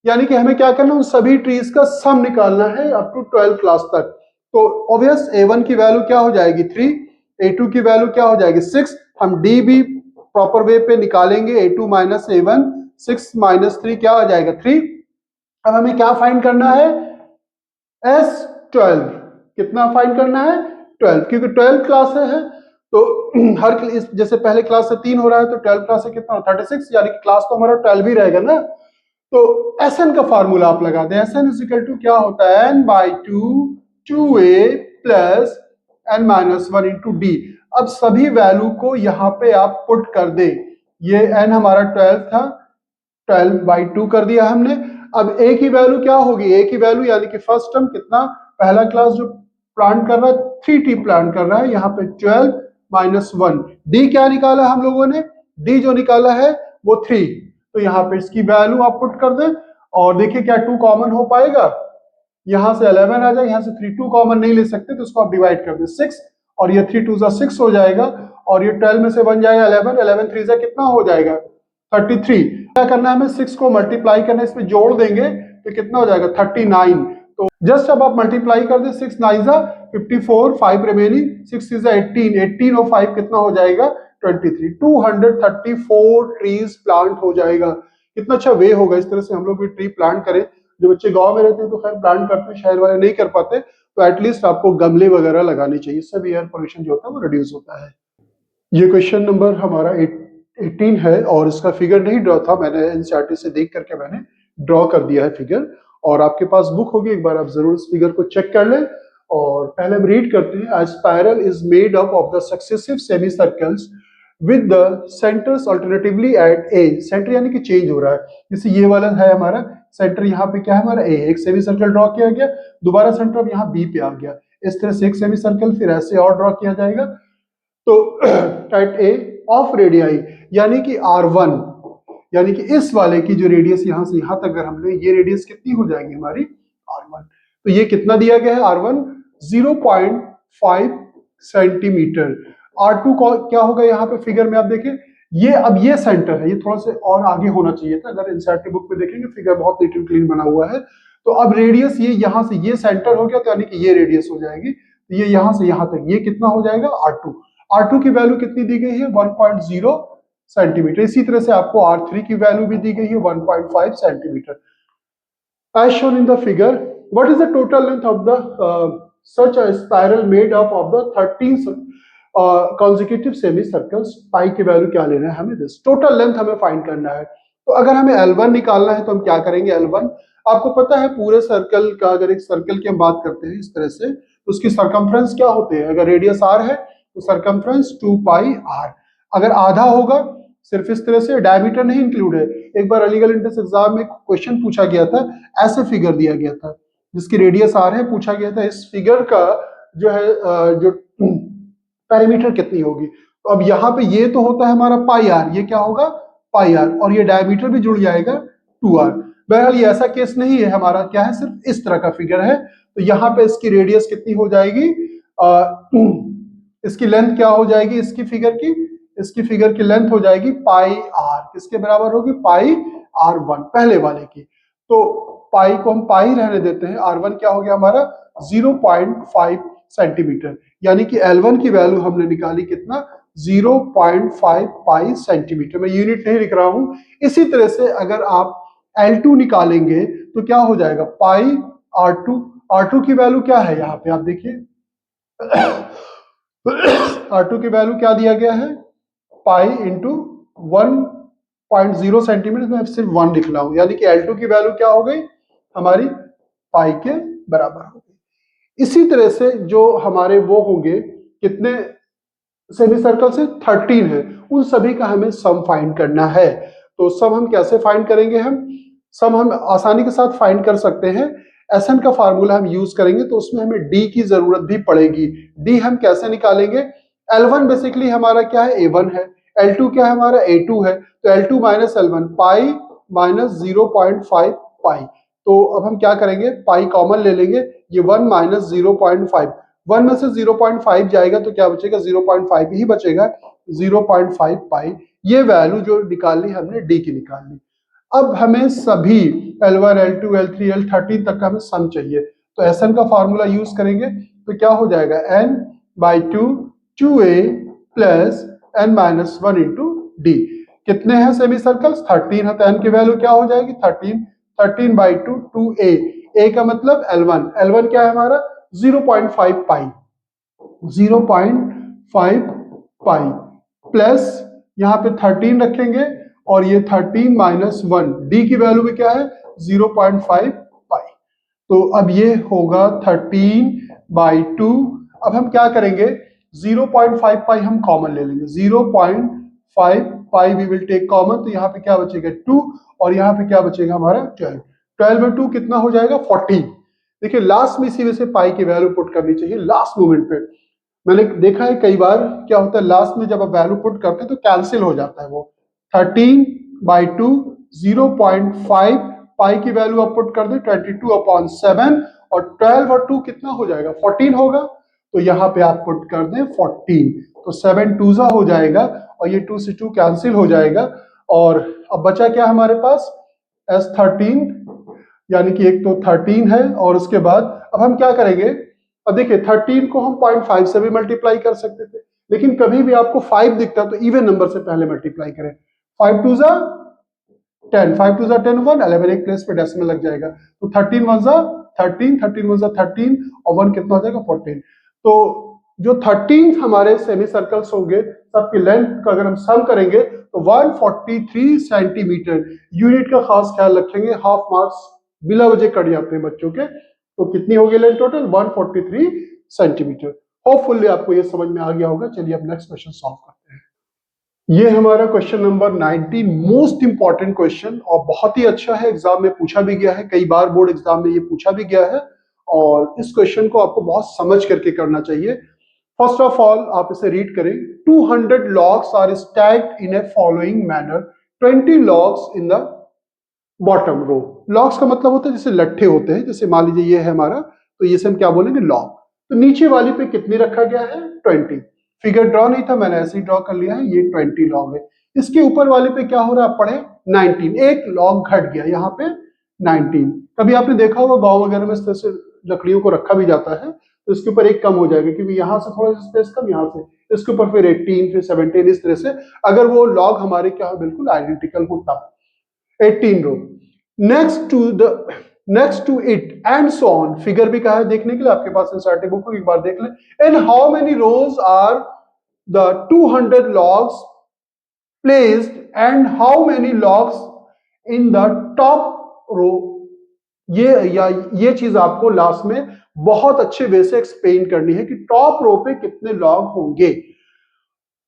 यानी कि हमें क्या करना है उन सभी ट्रीज का सम निकालना है अप टू 12 क्लास तक। तो ऑब्वियस A1 की वैल्यू क्या हो जाएगी 3, A2 की वैल्यू क्या हो जाएगी 6। हम D भी प्रॉपर वे पे निकालेंगे, A2 - A1, 6 - 3 क्या हो जाएगा 3। अब हमें क्या फाइंड करना है S12, कितना फाइंड करना है 12, क्योंकि 12 क्लास है तो हर जैसे पहले क्लास से 3 हो रहा है तो 12 क्लास से कितना 36, यानी कि क्लास तो हमारा 12 ही रहेगा ना। तो Sn का फार्मूला आप लगा दें, Sn = क्या होता है n/2 2a + n-1 × d। अब सभी वैल्यू को यहां पे आप पुट कर दें, ये n हमारा 12 था, 12/2 कर दिया हमने। अब a की वैल्यू क्या होगी, a की वैल्यू यानी कि फर्स्ट टर्म कितना, पहला क्लास जो प्लांट कर रहा है 3t प्लांट कर रहा है, यहाँ पे 12 - 1, d क्या निकाला हम लोगों ने, d जो निकाला है वो 3, तो यहाँ पे इसकी वैल्यू आप पुट कर दें और देखिए क्या 2 कॉमन हो पाएगा, यहां से 11 आ जाएगा, यहां से 3 2 कॉमन नहीं ले सकते तो इसको आप डिवाइड कर दें 6, और ये 3 2 6 हो जाएगा, और ये 12 में से 1 जाएगा 11, 11 3 कितना हो जाएगा 33। क्या करना है हमें 6 को मल्टीप्लाई करना है, इसमें जोड़ देंगे तो कितना हो जाएगा 39। तो जस्ट अब आप मल्टीप्लाई कर दें, 6 9 54, 5 रिमेनिंग, 6 3 18, 18 और 5 कितना हो जाएगा 23, 234 ट्रीज प्लांट हो जाएगा। कितना अच्छा वे होगा, इस तरह से हम लोग भी ट्री प्लांट करें। जो बच्चे गांव में रहते हैं तो खैर प्लांट करते हैं, शहर वाले नहीं कर पाते, तो एटलीस्ट आपको गमले वगैरह लगाने चाहिए, इससे भी एयर पोल्यूशन जो होता है वो रिड्यूस होता है। ये क्वेश्चन नंबर हमारा 18 है और इसका फिगर नहीं ड्रॉ था, मैंने एनसीईआरटी से देख करके मैंने ड्रॉ कर दिया है फिगर, और आपके पास बुक होगी, एक बार आप जरूर इस फिगर को चेक कर लें। और पहले हम रीड करते हैं, a spiral is made up of the successive semi circles with the centers alternatively at A, center यानी कि चेंज हो रहा है, जैसे ये वाला है हमारा सेंटर, यहाँ पे क्या है हमारा ए, एक सेमी सर्कल ड्रॉ किया गया, दोबारा सेंटर अब यहाँ बी पे आ गया, इस तरह से एक सेमी सर्कल फिर ऐसे और ड्रॉ किया जाएगा। तो एट ए ऑफ रेडियाई, यानी कि R1, यानी कि इस वाले की जो रेडियस यहां से यहां तक अगर हम ले, ये रेडियस कितनी हो जाएगी हमारी R1, तो ये कितना दिया गया है R1 0.5 सेंटीमीटर। R2 क्या होगा यहाँ पे फिगर में आप देखें, ये अब ये सेंटर है, ये थोड़ा सा और आगे होना चाहिए था, अगर एनसीईआरटी बुक में देखेंगे फिगर बहुत नीट एंड क्लीन बना हुआ है। तो अब रेडियस ये यहां से ये सेंटर हो गया, तो यानी कि ये रेडियस हो जाएगी, तो ये यहां से यहां तक ये कितना हो जाएगा R2। R2 की वैल्यू कितनी दी गई है 1.0 सेंटीमीटर। इसी तरह से आपको R3 की वैल्यू भी दी गई है 1.5 centimetre. As shown in the figure, what is the total length of the such a spiral made up of the 13 consecutive semicircles? पाई की वैल्यू क्या लेना है हमें, दिस टोटल लेंथ हमें फाइंड करना है। तो अगर हमें L1 निकालना है तो हम क्या करेंगे, L1 आपको पता है पूरे सर्कल का, अगर एक सर्कल की हम बात करते हैं इस तरह से, तो उसकी सरकमफ्रेंस क्या होते हैं, अगर रेडियस r है तो सरकमफ्रेंस 2πr, अगर आधा होगा सिर्फ इस तरह से, डायमीटर नहीं इंक्लूड है। एक बार अलीगढ़ एंट्रेंस एग्जाम में क्वेश्चन पूछा गया था, ऐसे फिगर दिया गया था जिसकी रेडियस r है, पूछा गया था इस फिगर का जो है जो पैरामीटर कितनी होगी। तो अब यहाँ पे ये तो होता है हमारा πr, ये क्या होगा πr, और ये डायमीटर भी जुड़ जाएगा 2r। बहरहाल ये ऐसा केस नहीं है, हमारा क्या है सिर्फ इस तरह का फिगर है, तो यहाँ पे इसकी रेडियस कितनी हो जाएगी, इसकी लेंथ क्या हो जाएगी, इसकी फिगर की लेंथ हो जाएगी πr, किसके बराबर होगी πr1 पहले वाले की। तो पाई को हम पाई रहने देते हैं, R1 क्या हो गया हमारा 0.5 सेंटीमीटर, यानी कि L1 की वैल्यू हमने निकाली कितना 0.5 पाई सेंटीमीटर। मैं यूनिट नहीं लिख रहा हूं। इसी तरह से अगर आप L2 निकालेंगे तो क्या हो जाएगा पाई R2 की वैल्यू क्या है, यहाँ पे आप देखिए R2 की वैल्यू क्या दिया गया है पाई इंटू 1 0.0 सेंटीमीटर, मैं सिर्फ 1 लिख रहा हूं, यानी कि L2 की वैल्यू क्या हो गई हमारी पाई के बराबर हो गई। इसी तरह से जो हमारे वो होंगे कितने सेमी सर्कल से 13 है, उन सभी का हमें सम फाइंड करना है। तो सम हम कैसे फाइंड करेंगे, हम सम हम आसानी के साथ फाइंड कर सकते हैं। एसएन का फार्मूला हम यूज करेंगे तो उसमें हमें डी की जरूरत भी पड़ेगी। डी हम कैसे निकालेंगे, L1 बेसिकली हमारा क्या है A1 है, L2 क्या है हमारा A2 है, तो L2 minus L1 pi minus 0.5 पाई। तो अब हम क्या करेंगे, पाई कॉमन ले लेंगे, ये 1 माइनस 0.5, 1 में से 0.5 जाएगा तो क्या बचेगा 0.5 ही बचेगा, 0.5 पाई। ये वैल्यू जो निकालनी हमने डी की निकालनी। अब हमें सभी L1 L2 L3 L13 तक का हमें सम चाहिए, तो एसएन का फॉर्मूला यूज करेंगे तो क्या हो जाएगा n/2 2a plus n minus 1 into D. कितने हैं सेमी सर्कल्स 13 है, तो n की वैल्यू क्या हो जाएगी 13, 13/2 2a, a का मतलब L1, L1 क्या है हमारा 0.5 पाई, 0.5 पाई प्लस यहाँ पे 13 रखेंगे और ये 13 माइनस 1, डी की वैल्यू भी क्या है 0.5 पाई। तो अब ये होगा 13/2। अब हम क्या करेंगे 0.5 पाई हम कॉमन ले लेंगे, 0.5 पाई वी विल टेक कॉमन, तो यहाँ पे क्या बचेगा 2 और यहाँ पे क्या बचेगा हमारा 12, 12 में 2 कितना हो जाएगा 14। देखिए लास्ट में इसी वजह से पाई की वैल्यू पुट करनी चाहिए लास्ट मोमेंट पे। मैंने देखा है कई बार क्या होता है लास्ट में जब आप वैल्यू पुट करते हैं तो कैंसिल हो जाता है वो। 13/2 0.5 पाई की वैल्यू आप पुट कर दे 22/7 और 12 और 2 कितना हो जाएगा 14 होगा, तो यहाँ पे आप पुट कर दें 14, तो 7 2 हो जाएगा और ये 2 से 2 कैंसिल हो जाएगा। और अब बचा क्या हमारे पास S13, यानी कि एक तो 13 है और उसके बाद अब हम क्या करेंगे, अब देखिए 13 को हम 0.5 से भी मल्टीप्लाई कर सकते थे, लेकिन कभी भी आपको 5 दिखता है तो इवन नंबर से पहले मल्टीप्लाई करें, 5 2 10, 5 2 10 1 11 एक प्लेस पे डेसिमल लग जाएगा, तो 13 1 13, 13 1 13 और 1 कितना हो जाएगा 14। तो जो 13 हमारे सेमी सर्कल्स होंगे सबकी लेंथ का अगर हम सम करेंगे तो 143 सेंटीमीटर, यूनिट का खास ख्याल रखेंगे, हाफ मार्क्स बिला वजह कट जाते हैं बच्चों के। तो कितनी होगी लेंथ टोटल 143 सेंटीमीटर। होपफुली आपको ये समझ में आ गया होगा। चलिए अब नेक्स्ट क्वेश्चन सॉल्व करते हैं। ये हमारा question number 19, most important question और बहुत ही अच्छा है, एग्जाम में पूछा भी गया है, कई बार बोर्ड एग्जाम में ये पूछा भी गया है और इस क्वेश्चन को आपको बहुत समझ करके करना चाहिए। फर्स्ट ऑफ ऑल आप इसे रीड करें, 200 logs are stacked in a following manner, 20 logs in the bottom row. Logs का मतलब होता है जैसे लट्ठे होते हैं, जैसे मान लीजिए ये है हमारा, तो ये से हम क्या बोलेंगे लॉग। तो नीचे वाली पे कितनी रखा गया है 20, फिगर ड्रॉ नहीं था मैंने ऐसे ही ड्रॉ कर लिया है, ये 20 लॉग है। इसके ऊपर वाले पे क्या हो रहा है आप पढ़े 19, एक लॉग घट गया यहाँ पे 19। कभी आपने देखा होगा गांव वगैरह में इस तरह से लकड़ियों को रखा भी जाता है, तो इसके ऊपर एक कम हो जाएगा क्योंकि यहाँ से थोड़ा स्पेस कम, यहाँ से इसके ऊपर फिर 18 फिर 17, इस तरह से अगर वो लॉग हमारे क्या है बिल्कुल आइडेंटिकल होता। 18 row next to it and so on, figure भी कहा है देखने के लिए, आपके पास एनसीईआरटी बुक को एक बार देख लें। In how many rows are the 200 logs placed and how many logs in the top row। ये चीज आपको लास्ट में बहुत अच्छे वे से एक्सप्लेन करनी है कि टॉप रो पे कितने लॉग होंगे।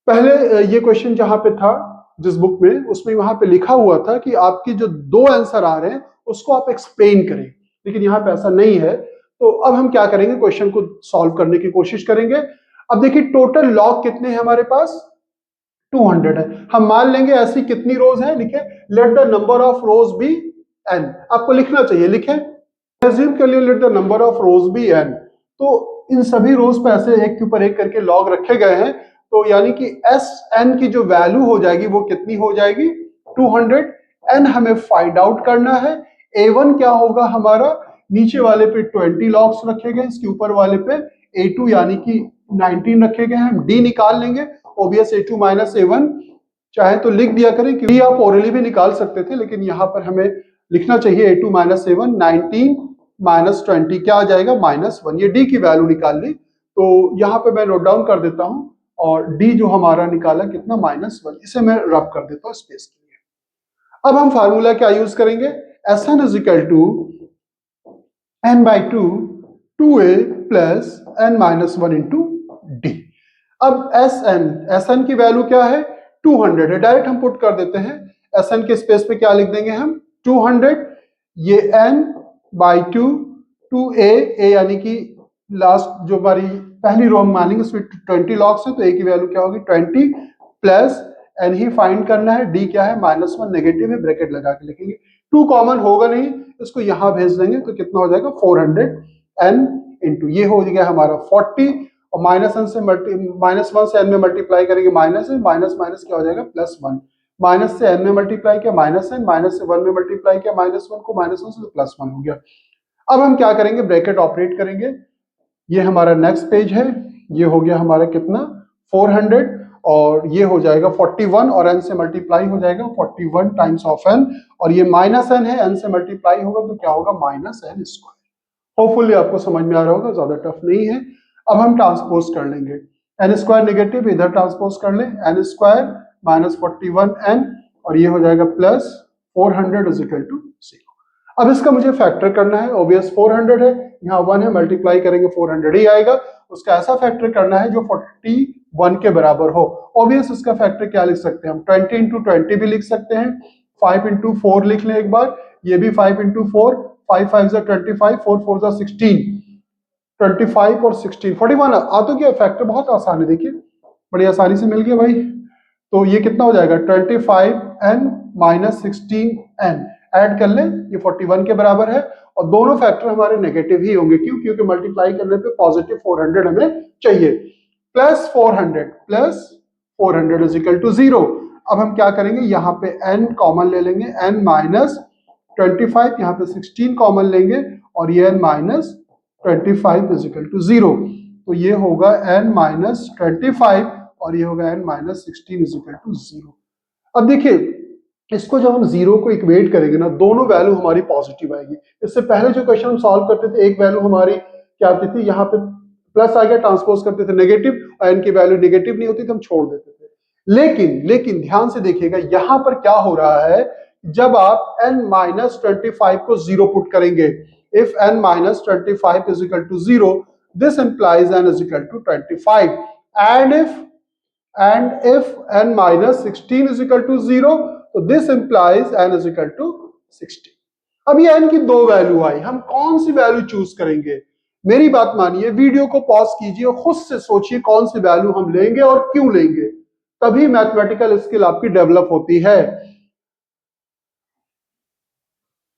पहले ये क्वेश्चन जहां पे था जिस बुक में, उसमें वहां पे लिखा हुआ था कि आपकी जो दो आंसर आ रहे हैं उसको आप एक्सप्लेन करें, लेकिन यहाँ पे ऐसा नहीं है। तो अब हम क्या करेंगे, क्वेश्चन को सॉल्व करने की कोशिश करेंगे। अब देखिए टोटल लॉग कितने हैं हमारे पास 200 है। हम मान लेंगे ऐसी कितनी रोज है, लिखे let the number of rows be n, आपको लिखना चाहिए, लिखे एज्यूम कर लिए let the number of rows be n। तो इन सभी रोज पे ऐसे एक के ऊपर एक करके लॉग रखे गए हैं, तो यानी कि एस एन की जो वैल्यू हो जाएगी वो कितनी हो जाएगी 200। एन हमें फाइंड आउट करना है। A1 क्या होगा हमारा, नीचे वाले पे 20 लॉग्स रखे गए, इसके ऊपर वाले पे A2 यानी कि 19 रखे गए हैं। हम D निकाल लेंगे, ओबियस A2 माइनस A1, चाहे तो लिख दिया करें क्योंकि आप ओरली भी निकाल सकते थे, लेकिन यहाँ पर हमें लिखना चाहिए A2 माइनस A1, 19 माइनस 20 क्या आ जाएगा -1। ये D की वैल्यू निकाल ली, तो यहाँ पे मैं नोट डाउन कर देता हूं और D जो हमारा निकाला कितना -1, इसे मैं रब कर देता हूँ स्पेस के लिए। अब हम फार्मूला क्या यूज करेंगे, Sn is equal to n/2 2a plus n-1 into d. अब Sn की वैल्यू क्या है, 200 है, डायरेक्ट हम पुट कर देते हैं। Sn के स्पेस पे क्या लिख देंगे हम, 200, ये n/2 2a, a यानी कि लास्ट जो हमारी पहली रो हम मानेंगे उसमें 20 लॉग्स है, तो a की वैल्यू क्या होगी 20 प्लस n ही फाइंड करना है, d क्या है -1 नेगेटिव है, ब्रैकेट लगा के लिखेंगे। 2 कॉमन होगा नहीं, इसको यहां भेज देंगे तो कितना हो जाएगा 400 n इंटू ये हो गया हमारा 40 और -1 से n में मल्टीप्लाई करेंगे माइनस है, माइनस माइनस क्या हो जाएगा +1, माइनस से n में मल्टीप्लाई किया माइनस n, माइनस से 1 में मल्टीप्लाई किया -1 को, -1 से +1 हो गया। अब हम क्या करेंगे, ब्रैकेट ऑपरेट करेंगे। ये हमारा नेक्स्ट पेज है, ये हो गया हमारा कितना 400 और ये हो जाएगा 41 और n से मल्टीप्लाई हो जाएगा 41 टाइम्स ऑफ n और ये -n है, n से मल्टीप्लाई होगा तो क्या होगा -n²। होपफुल्ली आपको समझ में आ रहा होगा, ज्यादा टफ नहीं है। अब हम ट्रांसपोज कर लेंगे, n² नेगेटिव इधर ट्रांसपोज कर ले, n² -41n और ये हो जाएगा प्लस 400 इज इक्वल टू 0। अब इसका मुझे फैक्टर करना है, ऑब्वियस 400 है, यहाँ 1 है, मल्टीप्लाई करेंगे 400 ही आएगा। उसका ऐसा फैक्टर करना है जो 41 के बराबर हो। ऑब्वियस इसका फैक्टर क्या लिख सकते हैं हम, 20 इंटू 20 भी लिख सकते हैं, 5 इंटू 4 लिख लें एक बार, ये भी 5 इंटू 4, 5 5 25, 4 4 16, 25 और 16 41 आ तो क्या, फैक्टर बहुत आसान है, देखिए बड़ी आसानी से मिल गया भाई। तो ये कितना हो जाएगा 25n माइनस 16n, ऐड कर ले, ये 41 के बराबर है और दोनों फैक्टर हमारे नेगेटिव ही होंगे, क्यों, क्योंकि मल्टीप्लाई करने पे पॉजिटिव 400 हमें चाहिए। Plus 400 is equal to 0। अब हम क्या करेंगे, यहाँ पे n कॉमन ले लेंगे, n माइनस 25, यहाँ पे 16 कॉमन लेंगे और ये n minus 25 is equal to 0। तो ये होगा n माइनस 25 और ये होगा n minus 16 is equal to 0। अब देखिए इसको जब हम 0 को इक्वेट करेंगे ना, दोनों वैल्यू हमारी पॉजिटिव आएगी। इससे पहले जो क्वेश्चन हम सॉल्व करते थे, एक वैल्यू हमारी क्या आती थी, यहाँ पे प्लस आ गया, ट्रांसपोज करते थे नेगेटिव और n की वैल्यू नेगेटिव नहीं होती तो हम छोड़ देते थे। लेकिन ध्यान से देखिएगा यहाँ पर क्या हो रहा है, जब आप n माइनस 25 को 0 पुट करेंगे, if n minus 25 is equal to 0, this implies n is equal to 25 and if n minus 16 is equal to 0, तो this implies n is equal to 16। अब ये n की दो वैल्यू आई, हम कौन सी वैल्यू चूज करेंगे। मेरी बात मानिए, वीडियो को पॉज कीजिए और खुद से सोचिए कौन सी वैल्यू हम लेंगे और क्यों लेंगे, तभी मैथमेटिकल स्किल आपकी डेवलप होती है।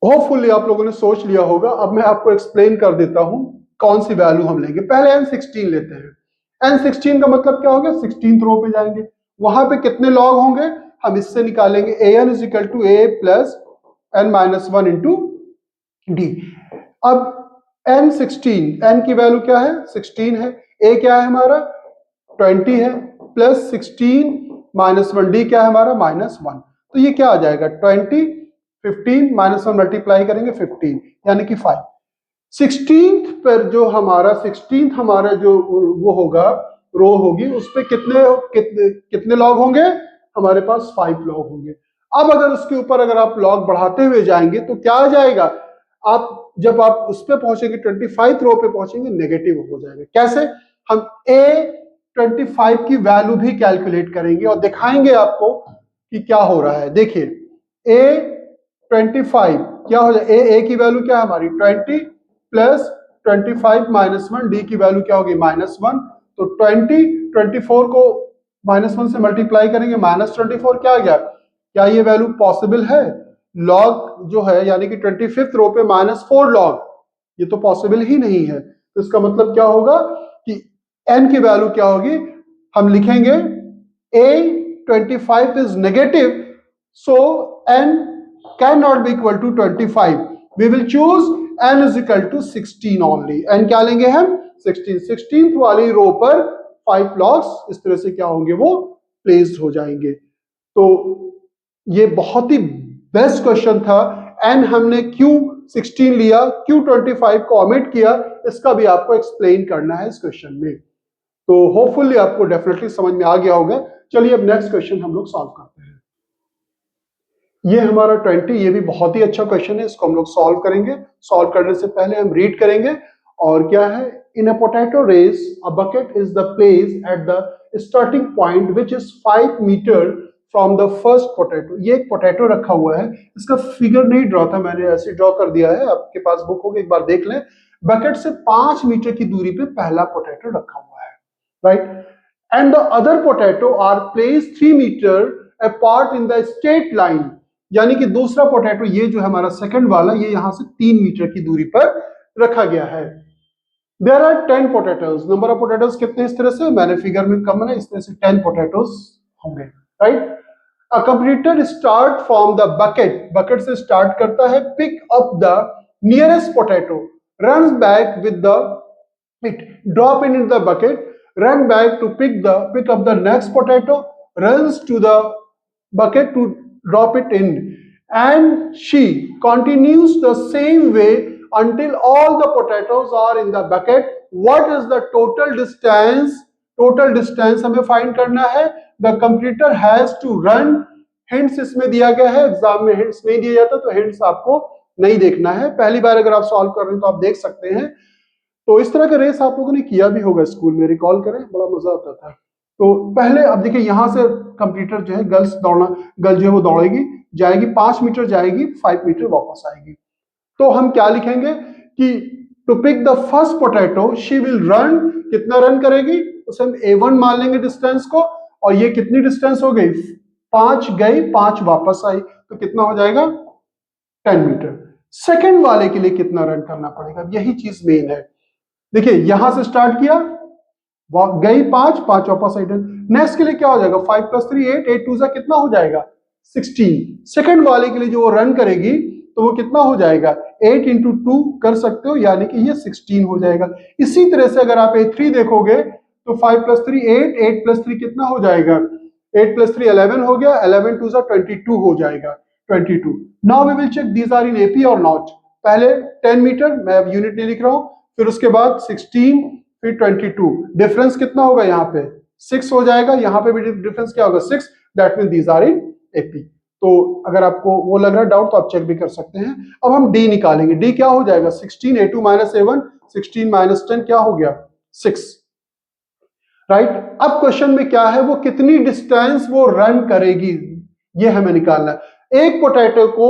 होपफुली आप लोगों ने सोच लिया होगा। अब मैं आपको एक्सप्लेन कर देता हूं कौन सी वैल्यू हम लेंगे। पहले n16 लेते हैं। n16 का मतलब क्या होगा, 16th रो पे जाएंगे, वहां पे कितने लॉग होंगे हम इससे निकालेंगे, an is equal to a plus n minus 1 into d. अब n16, n की वैल्यू क्या है 16 है, a क्या है हमारा 20 है, प्लस 16 माइनस 1, डी क्या है हमारा -1। तो ये क्या आ जाएगा 20, 15 -1 मल्टीप्लाई करेंगे 15 यानी कि 5। 16th पर जो हमारा 16th हमारा जो वो होगा रो होगी, उस पे कितने लॉग होंगे, हमारे पास 5 लॉग होंगे। अब अगर उसके ऊपर अगर आप लॉग बढ़ाते हुए जाएंगे तो क्या आ जाएगा, आप जब आप उस पे पहुंचेंगे 25 रो पे पहुंचेंगे नेगेटिव हो जाएगा। कैसे, हम a25 की वैल्यू भी कैलकुलेट करेंगे और दिखाएंगे आपको कि क्या हो रहा है। देखिए a25 क्या हो जाए, a की वैल्यू क्या है हमारी 20 प्लस 25 माइनस 1, डी की वैल्यू क्या होगी -1। तो 24 को -1 से मल्टीप्लाई करेंगे -24 क्या आ गया, क्या ये वैल्यू पॉसिबल है, लॉग जो है यानी कि 25th रो पे -4 लॉग, ये तो पॉसिबल ही नहीं है। तो इसका मतलब क्या होगा कि n की वैल्यू क्या होगी, हम लिखेंगे a25 is negative, so n can not be equal to 25, we will choose n is equal to 16 only। n क्या लेंगे हम 16, 16th वाली रो पर 5 लॉग्स इस तरह से क्या होंगे, वो प्लेस्ड हो जाएंगे। तो ये बहुत ही बेस्ट क्वेश्चन था। n हमने क्यों 16 लिया, क्यों 25 को ओमिट किया, इसका भी आपको एक्सप्लेन करना है इस क्वेश्चन में। तो होपफुली आपको डेफिनेटली समझ में आ गया होगा। चलिए अब नेक्स्ट क्वेश्चन हम लोग सॉल्व करते हैं। ये हमारा 20, ये भी बहुत ही अच्छा क्वेश्चन है, इसको हम लोग सॉल्व करेंगे। सॉल्व करने से पहले हम रीड करेंगे। और क्या है, in a potato race a bucket is the place at the starting point which is 5 metre from the first potato. ये एक पोटैटो रखा हुआ है, इसका फिगर नहीं ड्रॉ था, मैंने ऐसे ड्रॉ कर दिया है, आपके पास बुक होगी एक बार देख लें। बकेट से 5 मीटर की दूरी पे पहला पोटैटो रखा हुआ है, right. And the other potato are place 3 metre apart in the straight line, यानी कि दूसरा पोटैटो, ये जो है हमारा सेकंड वाला, ये यहां से 3 मीटर की दूरी पर रखा गया है। There are 10 potatoes, number of potatoes कितने, इस तरह से मैंने फिगर में कम है, इस तरह से 10 पोटैटोज होंगे, right. A computer start from the bucket, bucket से स्टार्ट करता है, pick up the nearest potato, run back with the it, drop in the bucket, run back to pick up the next potato, runs to the bucket to drop it in, and she continues the same way until all the potatoes are in the bucket. What is the total distance? Total distance हमें find करना है। The computer has to run, hints इसमें दिया गया है, exam में hints नहीं दिया जाता, तो हिंट्स आपको नहीं देखना है। पहली बार अगर आप सॉल्व कर रहे हैं तो आप देख सकते हैं। तो इस तरह का रेस आप लोगों ने किया भी होगा स्कूल में, रिकॉल करें, बड़ा मजा आता था। तो पहले अब देखिए, यहां से कंप्यूटर जो है, गर्ल जो है वो दौड़ेगी, जाएगी 5 मीटर, जाएगी 5 मीटर, वापस आएगी। तो हम क्या लिखेंगे कि to pick the first potato she will run, कितना रन करेगी, उसे हम A1 मान लेंगे डिस्टेंस को, और ये कितनी डिस्टेंस हो गई, 5 गई 5 वापस आई, तो कितना हो जाएगा 10 मीटर। सेकंड वाले के लिए कितना रन करना पड़ेगा, यही चीज मेन है। देखिए यहां से स्टार्ट किया, गई 5 वापस आई 10। नेक्स्ट के लिए क्या हो जाएगा, 5 + 3 8, 8 2 कितना हो जाएगा 16। सेकंड वाले के लिए जो वो रन करेगी तो वो कितना हो जाएगा, 8 × 2 कर सकते हो, यानी कि ये 16 हो जाएगा। इसी तरह से अगर आप A3 देखोगे तो 5 + 3 8, 8 + 3 कितना हो जाएगा, 8 + 3 11 हो गया, 11 2 22 हो जाएगा, 22। Now we will check these are in AP or not. पहले 10 मीटर, मैं अब यूनिट नहीं लिख रहा हूं, फिर उसके बाद 16, फिर 22, डिफरेंस कितना होगा, यहाँ पे 6 हो जाएगा, यहाँ पे भी डिफरेंस क्या होगा 6, that mean these are in AP। तो अगर आपको वो लग रहा है डाउट तो आप चेक भी कर सकते हैं। अब हम D निकालेंगे, D क्या हो जाएगा 16, A2 - A1, 16 - 10 क्या हो गया 6, राइट। अब क्वेश्चन में क्या है, वो कितनी डिस्टेंस वो रन करेगी, ये हमें निकालना है। एक पोटैटो को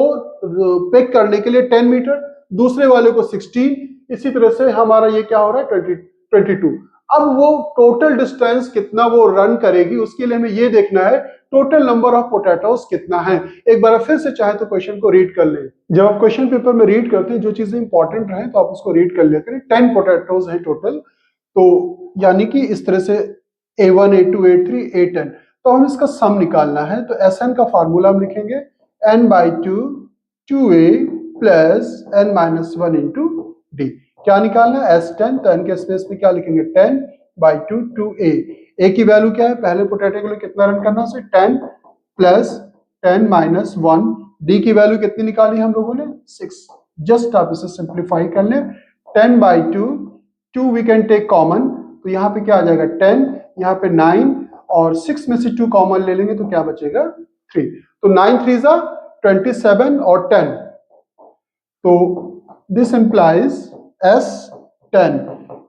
पिक करने के लिए 10 मीटर, दूसरे वाले को 16, इसी तरह से हमारा ये क्या हो रहा है 22। अब वो टोटल डिस्टेंस कितना वो रन करेगी, उसके लिए हमें ये देखना है टोटल नंबर ऑफ पोटैटोस कितना है। एक बार फिर से चाहे तो क्वेश्चन को रीड कर लें। जब आप क्वेश्चन पेपर में रीड करते हैं, जो चीजें इंपॉर्टेंट रहे तो आप उसको रीड कर लिया करें। 10 पोटैटोस हैं टोटल, तो यानी कि इस तरह से A1 A2 A3 A10। तो हम इसका सम निकालना है, तो Sn का फार्मूला हम लिखेंगे n/2 2a plus n - 1 × d। क्या निकालना है S10, तो n के स्पेस में क्या लिखेंगे 10/2 2a। a की वैल्यू क्या है, पहले पोटैटो के लिए कितना रन करना है 10 प्लस 10 - 1, d की वैल्यू कितनी निकाली हम लोगों ने 6। जस्ट आप इसे सिंप्लीफाई कर लें, 10/2, 2 वी कैन टेक कॉमन, तो यहाँ पे क्या आ जाएगा 10, यहाँ पे 9, और 6 में से 2 कॉमन ले लेंगे तो क्या बचेगा 3। तो 9 3 27 और 10, तो दिस इंप्लाइज S10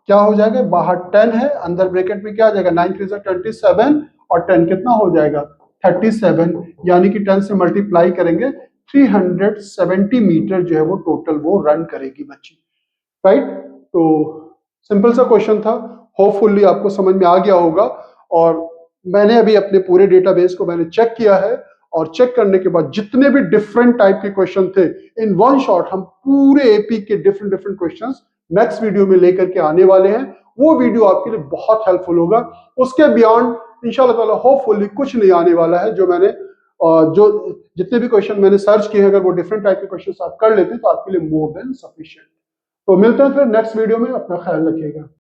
क्या हो जाएगा, बाहर 10 है, अंदर ब्रैकेट में क्या आ जाएगा 9 3 27 और 10 कितना हो जाएगा 37, यानी कि 10 से मल्टीप्लाई करेंगे 370 मीटर जो है वो टोटल वो रन करेगी बच्ची, राइट। तो सिंपल सा क्वेश्चन था, होपफुली आपको समझ में आ गया होगा। और मैंने अभी अपने पूरे डेटाबेस को मैंने चेक किया है, और चेक करने के बाद जितने भी डिफरेंट टाइप के क्वेश्चन थे, इन वन शॉट हम पूरे AP के डिफरेंट क्वेश्चंस नेक्स्ट वीडियो में लेकर के आने वाले हैं। वो वीडियो आपके लिए बहुत हेल्पफुल होगा। उसके बियॉन्ड इंशाल्लाह ताला होपफुली कुछ नहीं आने वाला है। जो मैंने जो जितने भी क्वेश्चन मैंने सर्च किए, अगर वो डिफरेंट टाइप के क्वेश्चन आप कर लेते हैं तो आपके लिए मोर देन सफिशिएंट। तो मिलते हैं फिर नेक्स्ट वीडियो में, अपना ख्याल रखिएगा।